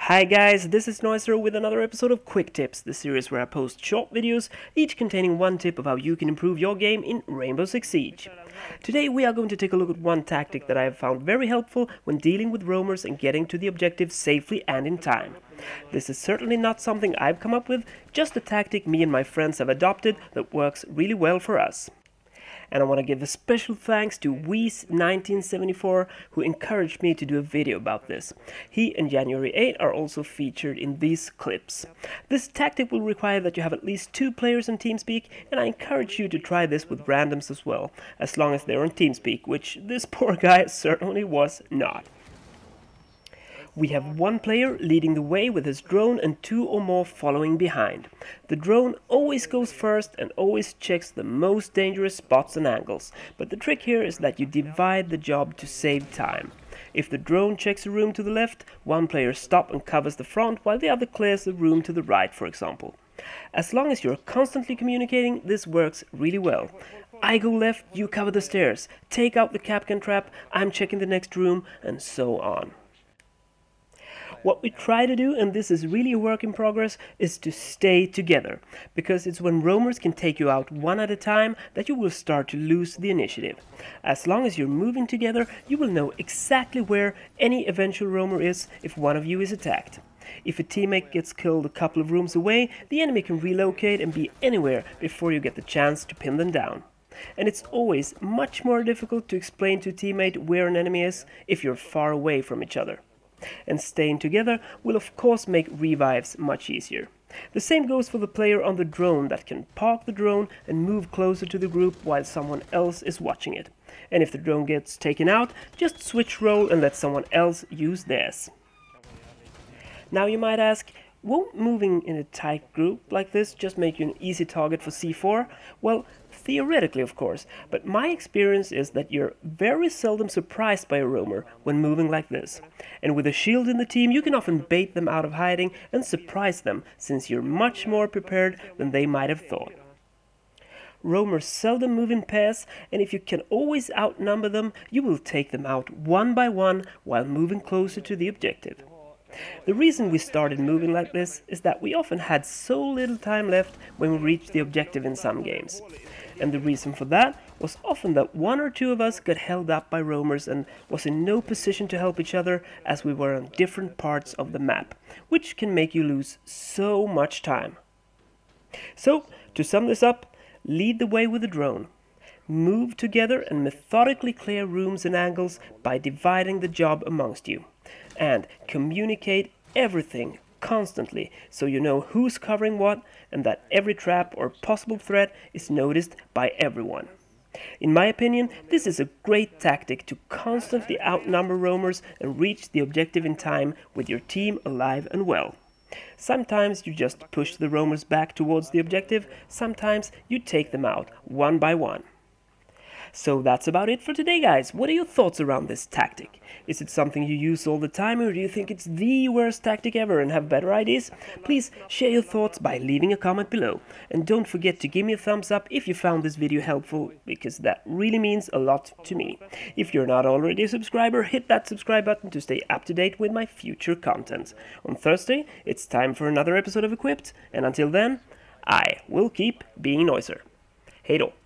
Hi guys, this is Noiser with another episode of Quick Tips, the series where I post short videos, each containing one tip of how you can improve your game in Rainbow Six Siege. Today we are going to take a look at one tactic that I have found very helpful when dealing with roamers and getting to the objective safely and in time. This is certainly not something I've come up with, just a tactic me and my friends have adopted that works really well for us. And I want to give a special thanks to Weez1974 who encouraged me to do a video about this. He and January 8 are also featured in these clips. This tactic will require that you have at least 2 players on TeamSpeak, and I encourage you to try this with randoms as well, as long as they're on TeamSpeak, which this poor guy certainly was not. We have one player leading the way with his drone and 2 or more following behind. The drone always goes first and always checks the most dangerous spots and angles, but the trick here is that you divide the job to save time. If the drone checks a room to the left, one player stops and covers the front while the other clears the room to the right, for example. As long as you're constantly communicating, this works really well. I go left, you cover the stairs, take out the Capcan trap, I'm checking the next room, and so on. What we try to do, and this is really a work in progress, is to stay together, because it's when roamers can take you out one at a time that you will start to lose the initiative. As long as you're moving together, you will know exactly where any eventual roamer is if one of you is attacked. If a teammate gets killed a couple of rooms away, the enemy can relocate and be anywhere before you get the chance to pin them down. And it's always much more difficult to explain to a teammate where an enemy is if you're far away from each other. And staying together will of course make revives much easier. The same goes for the player on the drone that can park the drone and move closer to the group while someone else is watching it. And if the drone gets taken out, just switch role and let someone else use theirs. Now you might ask, won't moving in a tight group like this just make you an easy target for C4? Well, theoretically of course, but my experience is that you're very seldom surprised by a roamer when moving like this. And with a shield in the team, you can often bait them out of hiding and surprise them, since you're much more prepared than they might have thought. Roamers seldom move in pairs, and if you can always outnumber them, you will take them out one by one while moving closer to the objective. The reason we started moving like this is that we often had so little time left when we reached the objective in some games. And the reason for that was often that 1 or 2 of us got held up by roamers and was in no position to help each other as we were on different parts of the map, which can make you lose so much time. So, to sum this up, lead the way with the drone. Move together and methodically clear rooms and angles by dividing the job amongst you. And communicate everything constantly so you know who's covering what and that every trap or possible threat is noticed by everyone. In my opinion, this is a great tactic to constantly outnumber roamers and reach the objective in time with your team alive and well. Sometimes you just push the roamers back towards the objective, sometimes you take them out one by one. So that's about it for today, guys. What are your thoughts around this tactic? Is it something you use all the time, or do you think it's the worst tactic ever and have better ideas? Please share your thoughts by leaving a comment below. And don't forget to give me a thumbs up if you found this video helpful, because that really means a lot to me. If you're not already a subscriber, hit that subscribe button to stay up to date with my future content. On Thursday, it's time for another episode of Equipped, and until then, I will keep being Noiser. Hej då!